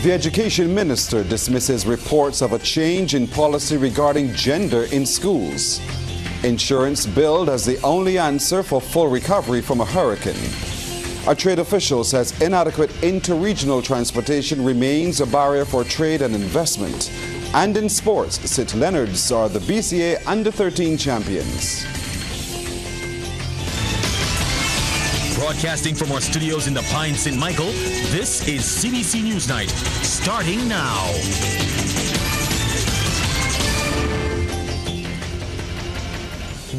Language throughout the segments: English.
The Education Minister dismisses reports of a change in policy regarding gender in schools. Insurance billed as the only answer for full recovery from a hurricane. A trade official says inadequate interregional transportation remains a barrier for trade and investment. And in sports, Leonards are the BCA Under-13 champions. Broadcasting from our studios in the Pine St. Michael, this is CBC NewsNight, starting now.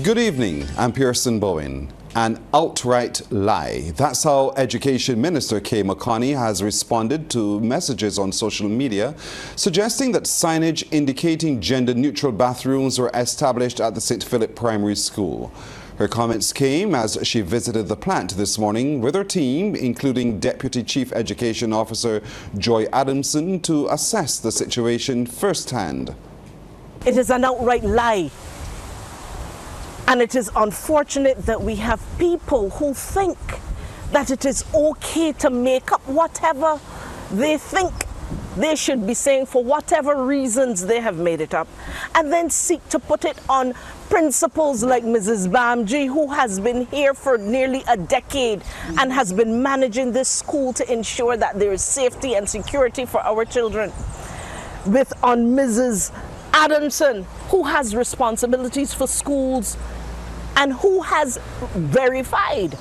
Good evening, I'm Pearson Bowen. An outright lie. That's how Education Minister Kay McConney has responded to messages on social media suggesting that signage indicating gender-neutral bathrooms were established at the St. Philip Primary School. Her comments came as she visited the plant this morning with her team, including Deputy Chief Education Officer Joy Adamson, to assess the situation firsthand. It is an outright lie. And it is unfortunate that we have people who think that it is okay to make up whatever they think they should be saying for whatever reasons they have made it up, and then seek to put it on principals like Mrs. Bamji, who has been here for nearly a decade and has been managing this school to ensure that there is safety and security for our children. On Mrs. Adamson, who has responsibilities for schools and who has verified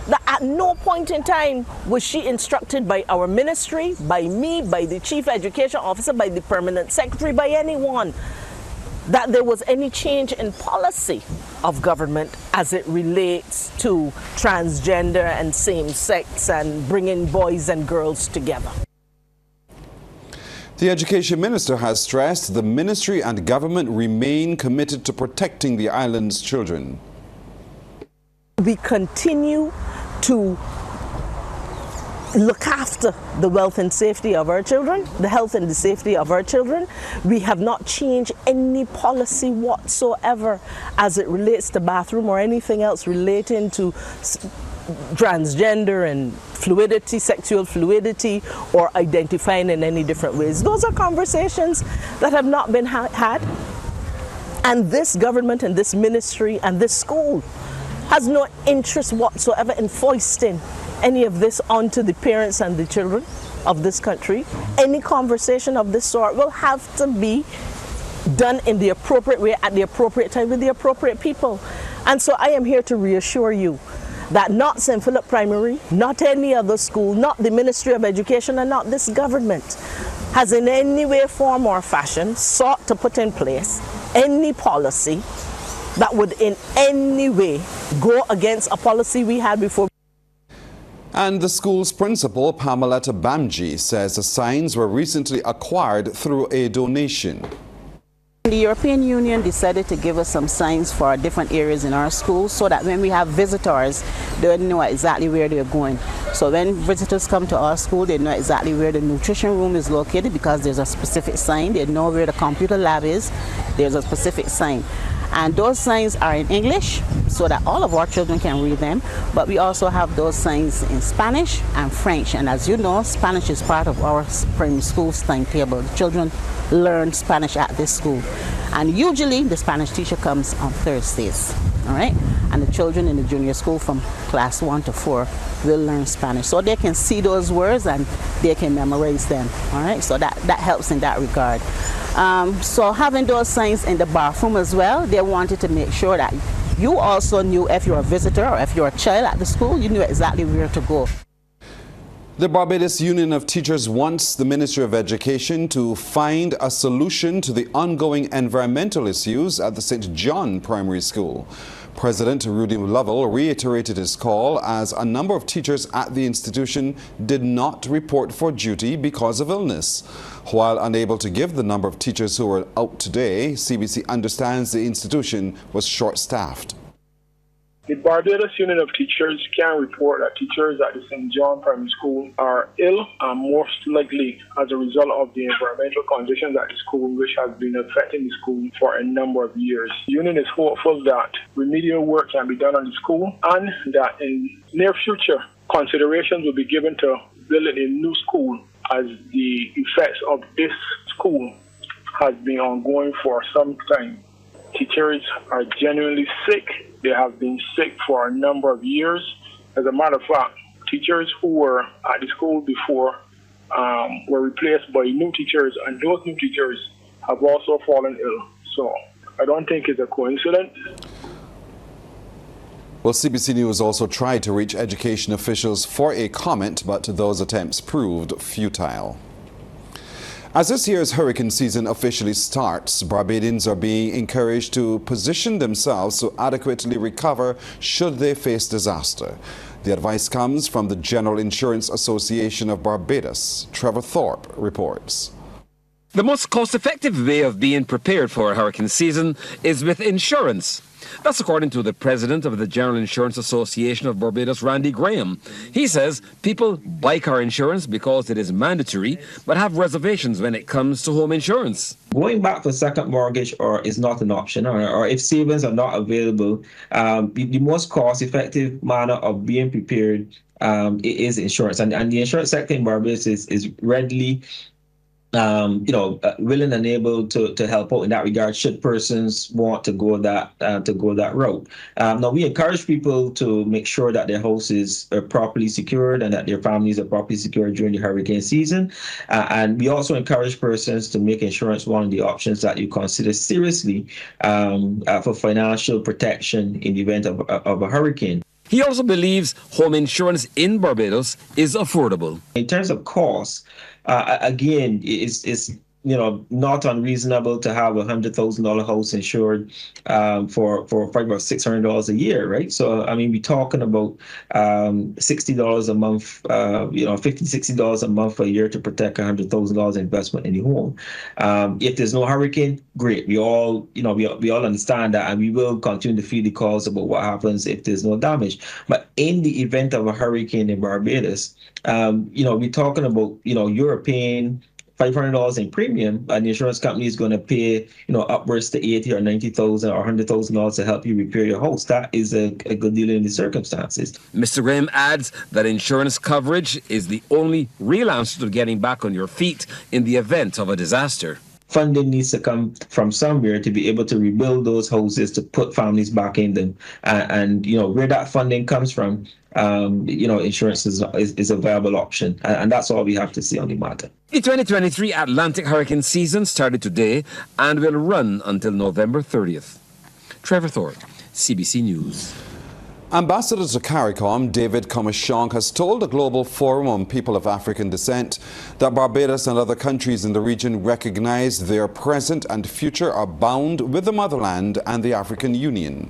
that at no point in time was she instructed by our ministry, by me, by the Chief Education Officer, by the Permanent Secretary, by anyone, that there was any change in policy of government as it relates to transgender and same-sex and bringing boys and girls together. The Education Minister has stressed the ministry and government remain committed to protecting the island's children. We continue to look after the wealth and safety of our children, the health and the safety of our children. We have not changed any policy whatsoever as it relates to bathroom or anything else relating to transgender and fluidity, sexual fluidity, or identifying in any different ways. Those are conversations that have not been had. And this government and this ministry and this school has no interest whatsoever in foisting any of this onto the parents and the children of this country. Any conversation of this sort will have to be done in the appropriate way at the appropriate time with the appropriate people. And so I am here to reassure you that not St. Philip Primary, not any other school, not the Ministry of Education, and not this government has in any way, form or fashion sought to put in place any policy that would in any way go against a policy we had before. And the school's principal, Pameletta Bamji, says the signs were recently acquired through a donation. The European Union decided to give us some signs for different areas in our school so that when we have visitors, they know exactly where they're going. So when visitors come to our school, they know exactly where the nutrition room is located because there's a specific sign. They know where the computer lab is. There's a specific sign. And those signs are in English so that all of our children can read them, but we also have those signs in Spanish and French. And as you know, Spanish is part of our primary school's timetable. The children learn Spanish at this school. And usually the Spanish teacher comes on Thursdays, all right? And the children in the junior school from class 1 to 4 will learn Spanish. So they can see those words and they can memorize them, all right? So that helps in that regard. So having those signs in the bathroom as well, they wanted to make sure that you also knew if you're a visitor or if you're a child at the school, you knew exactly where to go. The Barbados Union of Teachers wants the Ministry of Education to find a solution to the ongoing environmental issues at the St. John Primary School. President Rudy Lovell reiterated his call as a number of teachers at the institution did not report for duty because of illness. While unable to give the number of teachers who were out today, CBC understands the institution was short-staffed. The Barbados Union of Teachers can report that teachers at the St. John Primary School are ill and most likely as a result of the environmental conditions at the school, which has been affecting the school for a number of years. The union is hopeful that remedial work can be done on the school and that in near future considerations will be given to building a new school as the effects of this school has been ongoing for some time. Teachers are genuinely sick. They have been sick for a number of years. As a matter of fact, teachers who were at the school before were replaced by new teachers, and those new teachers have also fallen ill. So I don't think it's a coincidence. Well, CBC News also tried to reach education officials for a comment, but those attempts proved futile. As this year's hurricane season officially starts, Barbadians are being encouraged to position themselves to adequately recover should they face disaster. The advice comes from the General Insurance Association of Barbados. Trevor Thorpe reports. The most cost-effective way of being prepared for a hurricane season is with insurance. That's according to the president of the General Insurance Association of Barbados, Randy Graham. He says people buy car insurance because it is mandatory, but have reservations when it comes to home insurance. Going back for second mortgage is not an option, or if savings are not available, the most cost-effective manner of being prepared is insurance. And the insurance sector in Barbados is readily willing and able to help out in that regard should persons want to go that route. Now, we encourage people to make sure that their houses are properly secured and that their families are properly secured during the hurricane season. And we also encourage persons to make insurance one of the options that you consider seriously for financial protection in the event of a hurricane. He also believes home insurance in Barbados is affordable. In terms of cost, again, it's not unreasonable to have $100,000 house insured for probably about $600 a year, right? So I mean, we're talking about $60 a month, $50-$60 a month a year to protect $100,000 investment in the home. If there's no hurricane, great. We all understand that, and we will continue to feel the calls about what happens if there's no damage. But in the event of a hurricane in Barbados, we're talking about you're paying $500 in premium, and the insurance company is going to pay, upwards to $80,000 or $90,000 or $100,000 to help you repair your house. That is a good deal in the circumstances. Mr. Graham adds that insurance coverage is the only real answer to getting back on your feet in the event of a disaster. Funding needs to come from somewhere to be able to rebuild those houses, to put families back in them. And where that funding comes from, insurance is a viable option. And that's all we have to say on the matter. The 2023 Atlantic hurricane season started today and will run until November 30th. Trevor Thorpe, CBC News. Ambassador to CARICOM, David Comishong, has told a global forum on people of African descent that Barbados and other countries in the region recognize their present and future are bound with the motherland and the African Union.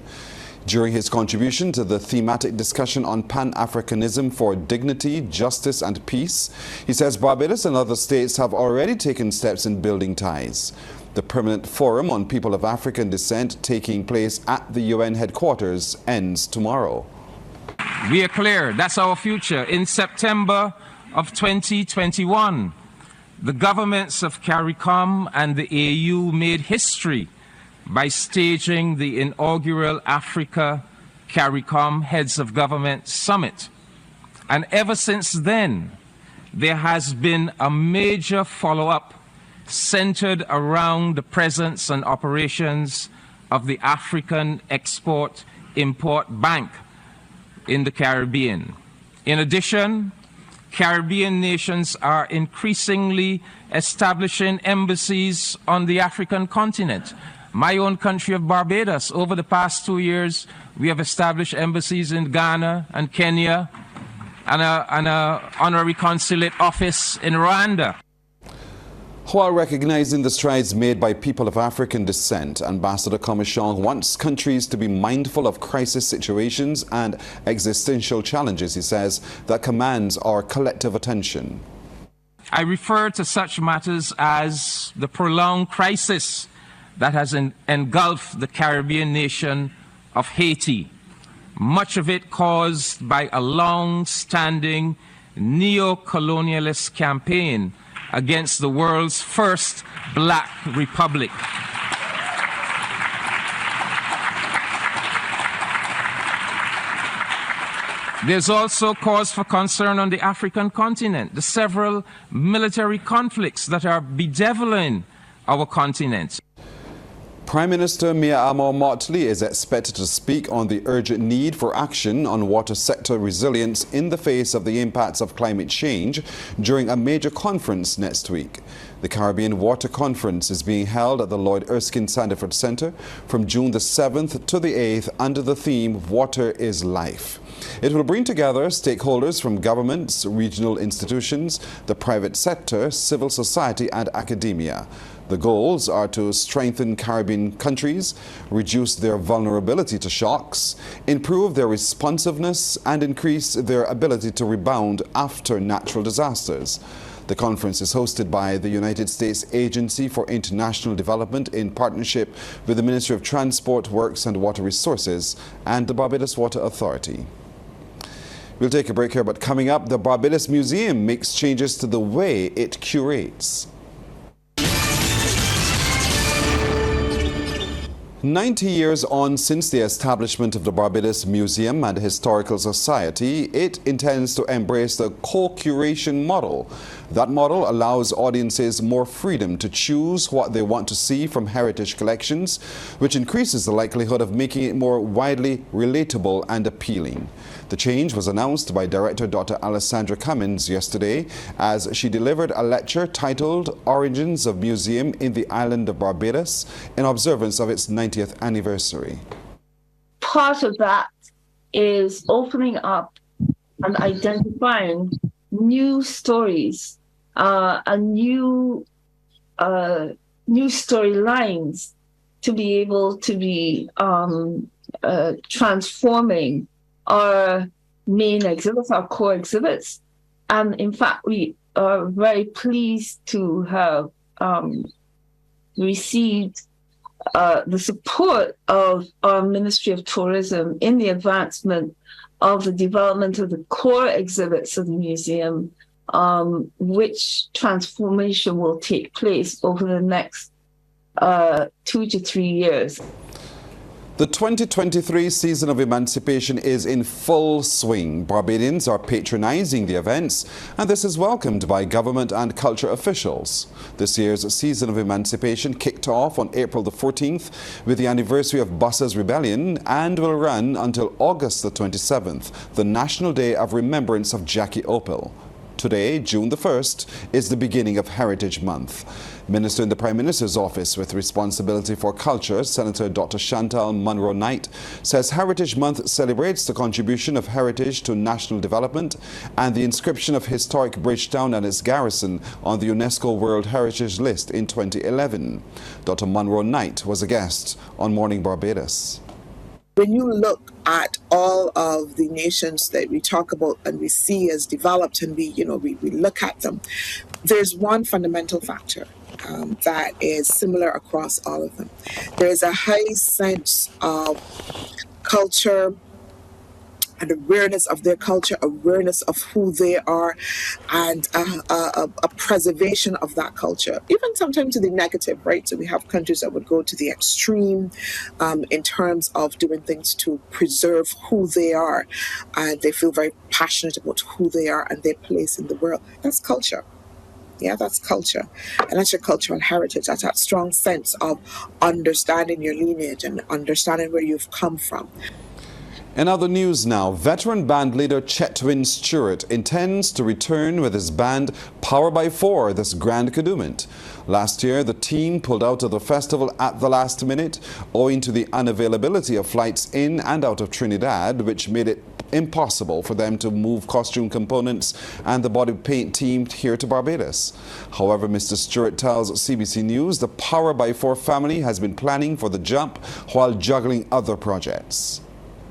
During his contribution to the thematic discussion on Pan-Africanism for dignity, justice and peace, he says Barbados and other states have already taken steps in building ties. The Permanent Forum on People of African Descent, taking place at the UN headquarters, ends tomorrow. We are clear, that's our future. In September of 2021, the governments of CARICOM and the AU made history by staging the inaugural Africa CARICOM Heads of Government Summit. And ever since then, there has been a major follow-up centered around the presence and operations of the African Export-Import Bank in the Caribbean. In addition, Caribbean nations are increasingly establishing embassies on the African continent. My own country of Barbados, over the past 2 years, we have established embassies in Ghana and Kenya and an honorary consulate office in Rwanda. While recognizing the strides made by people of African descent, Ambassador Comishong wants countries to be mindful of crisis situations and existential challenges, he says, that commands our collective attention. I refer to such matters as the prolonged crisis that has engulfed the Caribbean nation of Haiti, much of it caused by a long-standing neo-colonialist campaign against the world's first black republic. There's also cause for concern on the African continent, the several military conflicts that are bedeviling our continent. Prime Minister Mia Amor-Motley is expected to speak on the urgent need for action on water sector resilience in the face of the impacts of climate change during a major conference next week. The Caribbean Water Conference is being held at the Lloyd Erskine Sandiford Centre from June the 7th to the 8th under the theme Water is Life. It will bring together stakeholders from governments, regional institutions, the private sector, civil society and academia. The goals are to strengthen Caribbean countries, reduce their vulnerability to shocks, improve their responsiveness and increase their ability to rebound after natural disasters. The conference is hosted by the United States Agency for International Development in partnership with the Ministry of Transport, Works and Water Resources and the Barbados Water Authority. We'll take a break here, but coming up, the Barbados Museum makes changes to the way it curates. 90 years on since the establishment of the Barbados Museum and Historical Society, it intends to embrace the co-curation model. That model allows audiences more freedom to choose what they want to see from heritage collections, which increases the likelihood of making it more widely relatable and appealing. The change was announced by Director Dr. Alessandra Cummins yesterday as she delivered a lecture titled Origins of Museum in the Island of Barbados in observance of its 90th anniversary. Part of that is opening up and identifying new stories and new storylines to be able to be transforming our main exhibits, our core exhibits. And in fact, we are very pleased to have received the support of our Ministry of Tourism in the advancement of the development of the core exhibits of the museum, which transformation will take place over the next 2 to 3 years. The 2023 season of emancipation is in full swing. Barbadians are patronizing the events, and this is welcomed by government and culture officials. This year's season of emancipation kicked off on April the 14th with the anniversary of Buss's Rebellion and will run until August the 27th, the National Day of Remembrance of Jackie Opel. Today, June the 1st, is the beginning of Heritage Month. Minister in the Prime Minister's office with responsibility for culture, Senator Dr. Chantal Munro-Knight, says Heritage Month celebrates the contribution of heritage to national development and the inscription of historic Bridgetown and its garrison on the UNESCO World Heritage List in 2011. Dr. Munro-Knight was a guest on Morning Barbados. When you look at all of the nations that we talk about and we see as developed and we look at them, there's one fundamental factor that is similar across all of them. There's a high sense of culture and awareness of their culture, awareness of who they are, and a preservation of that culture, even sometimes to the negative, right? So we have countries that would go to the extreme in terms of doing things to preserve who they are, and they feel very passionate about who they are and their place in the world. That's culture. Yeah, that's culture. And that's your cultural heritage. That's that strong sense of understanding your lineage and understanding where you've come from. In other news now, veteran band leader Chetwin Stewart intends to return with his band Power by Four this Grand Kadooment. Last year, the team pulled out of the festival at the last minute owing to the unavailability of flights in and out of Trinidad, which made it impossible for them to move costume components and the body paint team here to Barbados. However, Mr. Stewart tells CBC News the Power by Four family has been planning for the jump while juggling other projects.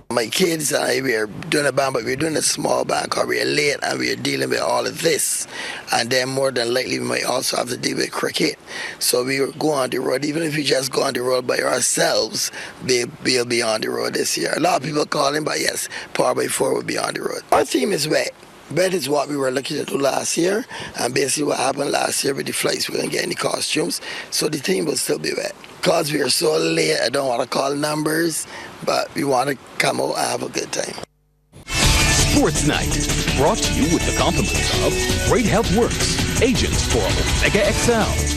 My kids and I, we are doing a band, but we're doing a small band because we're late and we're dealing with all of this. And then more than likely, we might also have to deal with cricket. So we will go on the road. Even if we just go on the road by ourselves, we'll be on the road this year. A lot of people calling, but yes, Power by Four will be on the road. Our theme is wet. Wet is what we were looking to do last year. And basically what happened last year with the flights, we didn't get any costumes. So the theme will still be wet. Because we are so late, I don't want to call numbers, but we want to come out and have a good time. Sports Night. Brought to you with the compliments of Great Health Works, agents for Omega XL.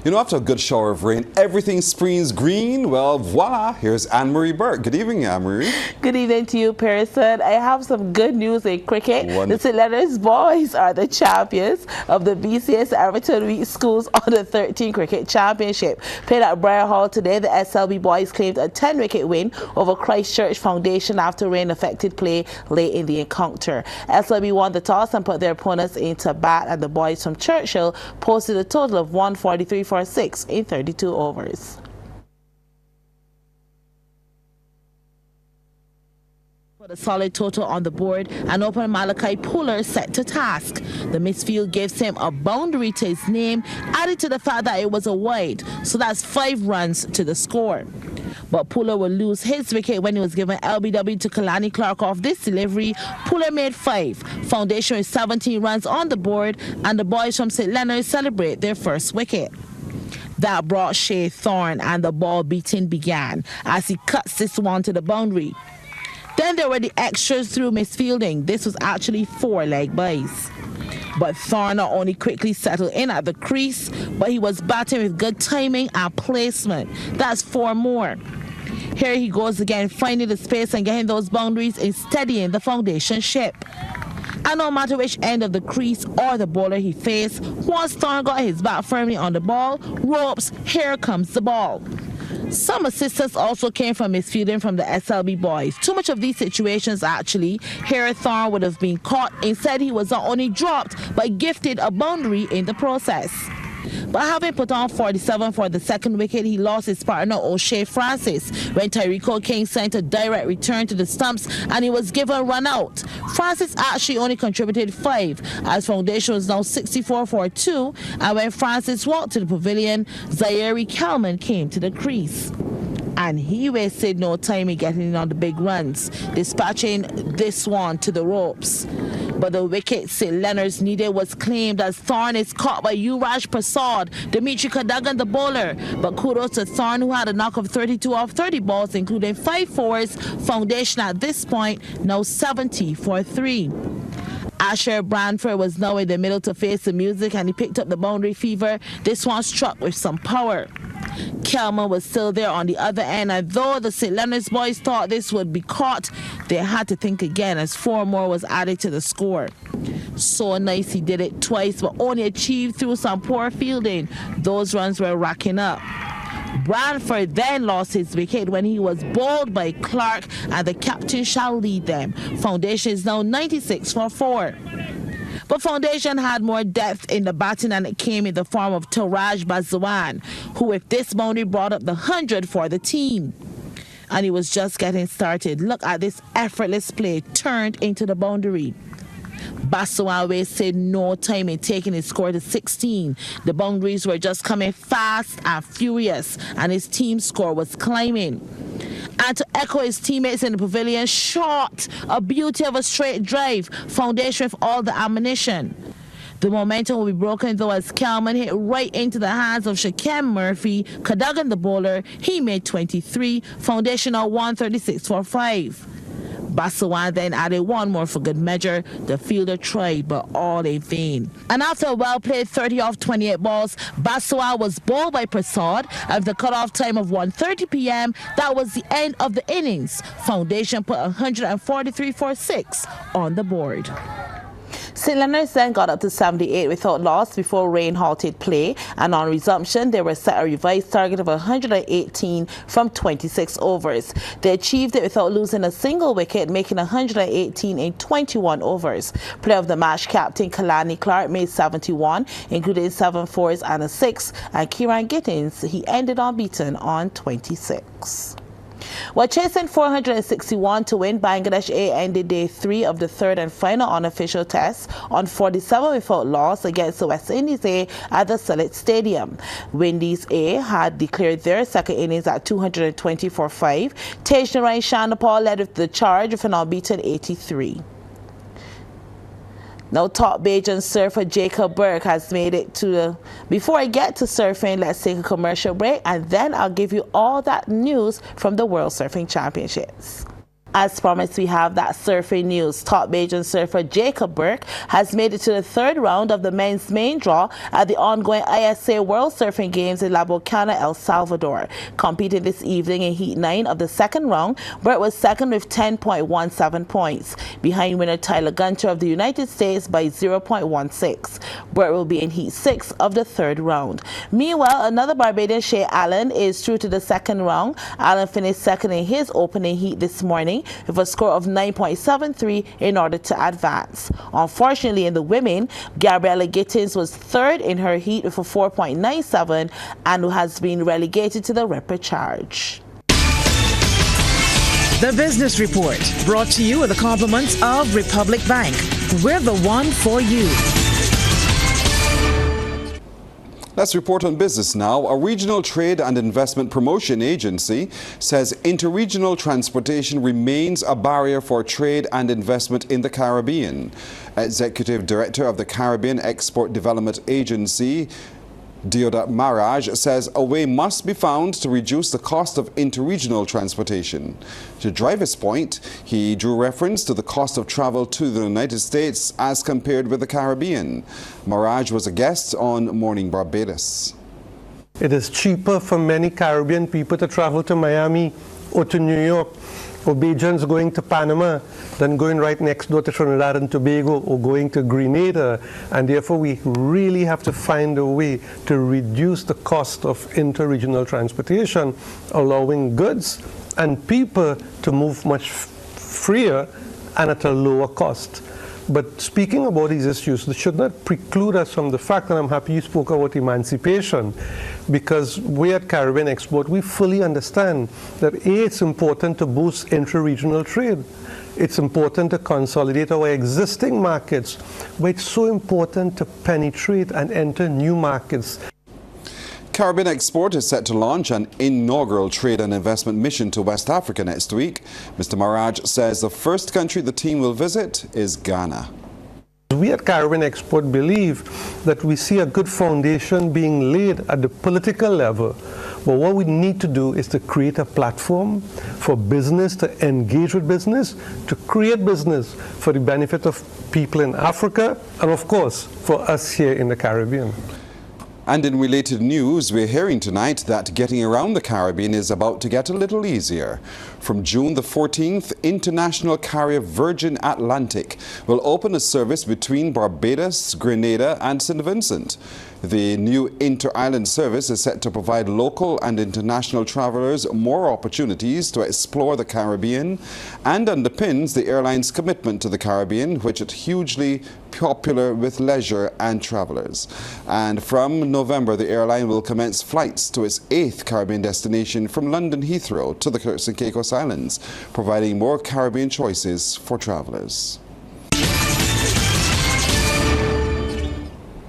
You know, after a good shower of rain, everything springs green. Well, voila, here's Anne-Marie Burke. Good evening, Anne-Marie. Good evening to you, Pearson. I have some good news in cricket. The St. Leonards boys are the champions of the BCS Everton Week Schools Under 13 Cricket Championship. Played at Briar Hall today, the SLB boys claimed a 10-wicket win over Christchurch Foundation after rain affected play late in the encounter. SLB won the toss and put their opponents into bat, and the boys from Churchill posted a total of 143 for 6 in 32 overs. Put a solid total on the board, and opener Malachi Puller set to task. The midfield gives him a boundary to his name, added to the fact that it was a wide, so that's 5 runs to the score. But Puller will lose his wicket when he was given LBW to Kalani Clark off this delivery. Puller made 5. Foundation with 17 runs on the board, and the boys from St. Leonards celebrate their first wicket. That brought Shea Thorne, and the ball beating began as he cuts this one to the boundary. Then there were the extras through misfielding. This was actually 4 leg byes. But Thorne not only quickly settled in at the crease, but he was batting with good timing and placement. That's 4 more. Here he goes again, finding the space and getting those boundaries and steadying the foundation ship. And no matter which end of the crease or the bowler he faced, once Thorne got his bat firmly on the ball, ropes, here comes the ball. Some assistance also came from misfielding from the SLB boys. Too much of these situations actually. Here Thorne would have been caught. Instead, he was not only dropped, but gifted a boundary in the process. But having put on 47 for the second wicket, he lost his partner O'Shea Francis when Tyrico King sent a direct return to the stumps and he was given run out. Francis actually only contributed 5 as Foundation was now 64 for 2, and when Francis walked to the pavilion, Zaire Kelman came to the crease. And he wasted no time in getting in on the big runs, dispatching this one to the ropes. But the wicket St. Leonards needed was claimed as Thorne is caught by Yuvraj Prasad, Dimitri Kadagan the bowler. But kudos to Thorne, who had a knock of 32 off 30 balls, including 5 fours. Foundation at this point now 70 for 3. Asher Branford was now in the middle to face the music, and he picked up the boundary fever. This one struck with some power. Kelman was still there on the other end, and though the St. Leonards boys thought this would be caught, they had to think again as 4 more was added to the score. So nice he did it twice, but only achieved through some poor fielding. Those runs were racking up. Branford then lost his wicket when he was bowled by Clark, and the captain shall lead them. Foundation is now 96 for 4. But Foundation had more depth in the batting, and it came in the form of Taraj Bazwan, who with this boundary brought up the 100 for the team. And he was just getting started. Look at this effortless play turned into the boundary. Bazwan wasted no time in taking his score to 16. The boundaries were just coming fast and furious, and his team score was climbing. And to echo his teammates in the pavilion, shot, a beauty of a straight drive, Foundation with all the ammunition. The momentum will be broken though as Kelman hit right into the hands of Shaquem Murphy. Kadagan the bowler, he made 23, Foundation now 136 for 5. Bazwan then added 1 more for good measure. The fielder tried, but all in vain. And after a well-played 30 off 28 balls, Bazwan was bowled by Prasad. At the cutoff time of 1:30 p.m., that was the end of the innings. Foundation put 143 for 6 on the board. St. Leonards then got up to 78 without loss before rain halted play, and on resumption they were set a revised target of 118 from 26 overs. They achieved it without losing a single wicket, making 118 in 21 overs. Player of the match captain Kalani Clark made 71, including 7 fours and a 6, and Kieran Gittins, he ended unbeaten on 26. While chasing 461 to win, Bangladesh A ended day 3 of the third and final unofficial test on 47 without loss against the West Indies A at the Sylhet Stadium. Windies A had declared their second innings at 220 for 5. Tejnarain Shanapal led with the charge with an unbeaten 83. Now, top Bajan surfer Jacob Burke has made it to the... Before I get to surfing, let's take a commercial break, and then I'll give you all that news from the World Surfing Championships. As promised, we have that surfing news. Top Bajan surfer Jacob Burke has made it to the third round of the men's main draw at the ongoing ISA World Surfing Games in La Bocana, El Salvador. Competing this evening in Heat 9 of the second round, Burke was second with 10.17 points, behind winner Tyler Gunter of the United States by 0.16. Burke will be in Heat 6 of the third round. Meanwhile, another Barbadian, Shea Allen, is through to the second round. Allen finished second in his opening heat this morning with a score of 9.73 in order to advance. Unfortunately, in the women, Gabriella Gittins was third in her heat with a 4.97 and who has been relegated to the repechage. The Business Report, brought to you with the compliments of Republic Bank. We're the one for you. Let's report on business now. A regional trade and investment promotion agency says interregional transportation remains a barrier for trade and investment in the Caribbean. Executive Director of the Caribbean Export Development Agency, Deodat Maraj, says a way must be found to reduce the cost of interregional transportation. To drive his point, he drew reference to the cost of travel to the United States as compared with the Caribbean. Maraj was a guest on Morning Barbados. It is cheaper for many Caribbean people to travel to Miami or to New York, or Bajans going to Panama than going right next door to Trinidad and Tobago or going to Grenada. And therefore, we really have to find a way to reduce the cost of interregional transportation, allowing goods and people to move much freer and at a lower cost. But speaking about these issues, this should not preclude us from the fact, and I'm happy you spoke about emancipation, because we at Caribbean Export, we fully understand that A, it's important to boost intra-regional trade. It's important to consolidate our existing markets, but it's so important to penetrate and enter new markets. Caribbean Export is set to launch an inaugural trade and investment mission to West Africa next week. Mr. Maraj says the first country the team will visit is Ghana. We at Caribbean Export believe that we see a good foundation being laid at the political level. But what we need to do is to create a platform for business to engage with business, to create business for the benefit of people in Africa, and of course, for us here in the Caribbean. And in related news, we're hearing tonight that getting around the Caribbean is about to get a little easier. From June the 14th, international carrier Virgin Atlantic will open a service between Barbados, Grenada and St. Vincent. The new inter-island service is set to provide local and international travelers more opportunities to explore the Caribbean and underpins the airline's commitment to the Caribbean, which is hugely popular with leisure and travelers. And from November, the airline will commence flights to its 8th Caribbean destination from London Heathrow to the Turks and Caicos Islands, providing more Caribbean choices for travelers.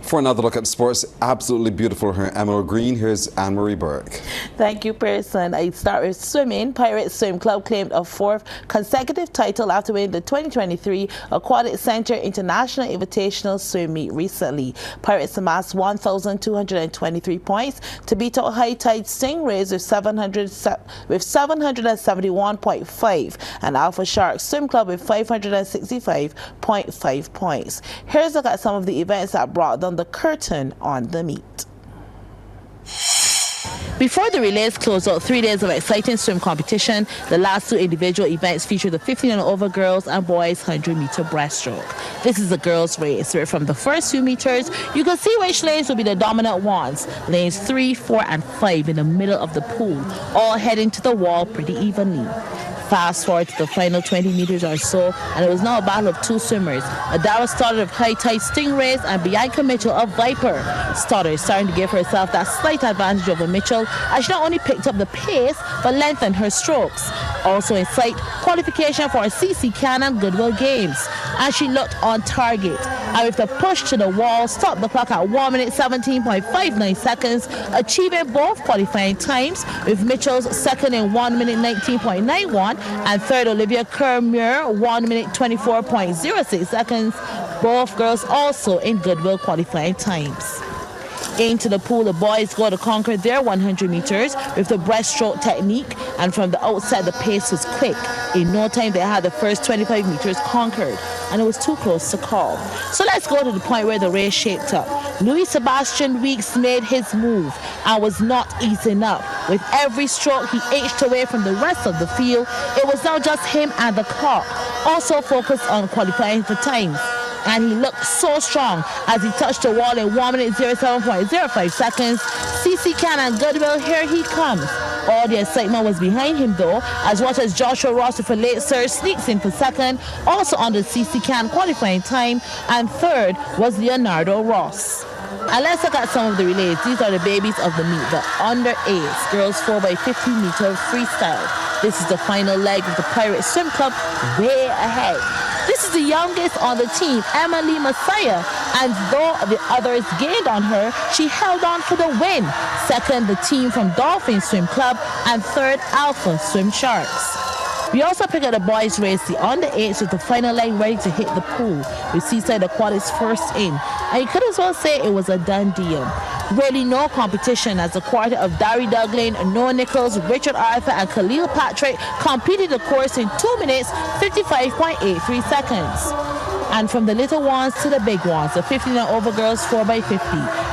For another look at sports, absolutely beautiful here, Emerald Green. Here's Anne-Marie Burke. Thank you, Pearson. I start with swimming. Pirate Swim Club claimed a 4th consecutive title after winning the 2023 Aquatic Center International Invitational Swim Meet recently. Pirates amassed 1,223 points to beat out High Tide Stingrays with 771.5 and Alpha Shark Swim Club with 565.5 points. Here's a look at some of the events that brought down the curtain on the meet. Before the relays closed out 3 days of exciting swim competition, the last 2 individual events featured the 15 and over girls and boys 100-meter breaststroke. This is the girls' race, where from the first few meters, you can see which lanes will be the dominant ones. Lanes 3, 4, and 5 in the middle of the pool, all heading to the wall pretty evenly. Fast forward to the final 20 meters or so, and it was now a battle of 2 swimmers. Adara Stoddard of High Tide Stingrays and Bianca Mitchell of Viper. Stoddard is starting to give herself that slight advantage over Mitchell, as she not only picked up the pace, but lengthened her strokes. Also in sight, qualification for CC Cannon Goodwill Games, and she looked on target. And with the push to the wall, stopped the clock at 1 minute 17.59 seconds, achieving both qualifying times, with Mitchell's second in 1 minute 19.91 and third Olivia Kerr-Muir 1 minute 24.06 seconds. Both girls also in Goodwill qualifying times. Into the pool, the boys go to conquer their 100 meters with the breaststroke technique, and from the outset the pace was quick. In no time they had the first 25 meters conquered, and it was too close to call. So let's go to the point where the race shaped up. Louis Sebastian Weeks made his move and was not easing up. With every stroke he edged away from the rest of the field. It was now just him and the clock, also focused on qualifying for times. And he looked so strong as he touched the wall in 1 minute 07.05 seconds. CC Can and Goodwill, here he comes. All the excitement was behind him though, as much as Joshua Ross with a late surge sneaks in for second, also on the CC Can qualifying time, and third was Leonardo Ross. And let's look at some of the relays. These are the babies of the meet, the under 8s, girls 4x50 meter freestyle. This is the final leg of the Pirate Swim Club, way ahead. This is the youngest on the team, Emily Messiah, and though the others gained on her, she held on for the win. Second, the team from Dolphin Swim Club, and third, Alpha Swim Sharks. We also pick up the boys' race, the under 8s with the final leg ready to hit the pool, with Seaside Aquatics first in. And you could as well say it was a done deal. Really no competition as the quartet of Dari Duglin, Noah Nichols, Richard Arthur and Khalil Patrick completed the course in 2 minutes 55.83 seconds. And from the little ones to the big ones, the 15 and over girls 4x50.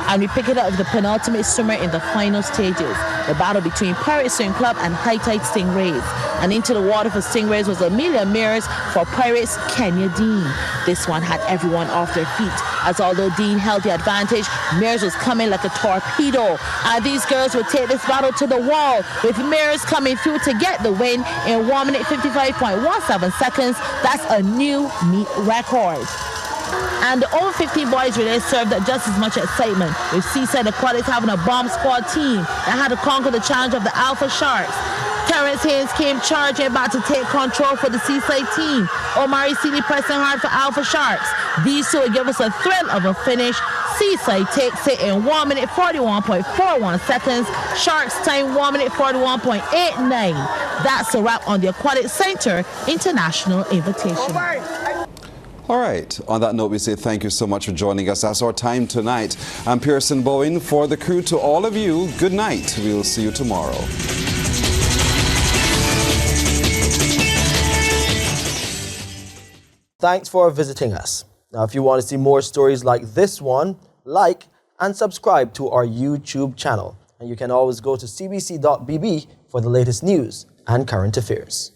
And we pick it up with the penultimate swimmer in the final stages, the battle between Pirate Swim Club and High Tide Stingrays. And into the water for Stingrays was Amelia Mears, for Pirates Kenya Dean. This one had everyone off their feet, as although Dean held the advantage, Mears was coming like a torpedo. And these girls would take this battle to the wall, with Mears coming through to get the win in 1 minute 55.17 seconds. That's a new meet record. And the over 15 boys relay served up just as much excitement, with Seaside Aquatics having a bomb squad team that had to conquer the challenge of the Alpha Sharks. Terrence Haynes came charging back to take control for the Seaside team. Omari Seeley pressing hard for Alpha Sharks. These two would give us a thrill of a finish. Seaside takes it in 1 minute 41.41 seconds. Sharks time 1 minute 41.89. That's a wrap on the Aquatic Center International Invitation. All right. On that note, we say thank you so much for joining us. That's our time tonight. I'm Pearson Bowen. For the crew, to all of you, good night. We'll see you tomorrow. Thanks for visiting us. Now, if you want to see more stories like this one, like and subscribe to our YouTube channel. And you can always go to cbc.bb for the latest news and current affairs.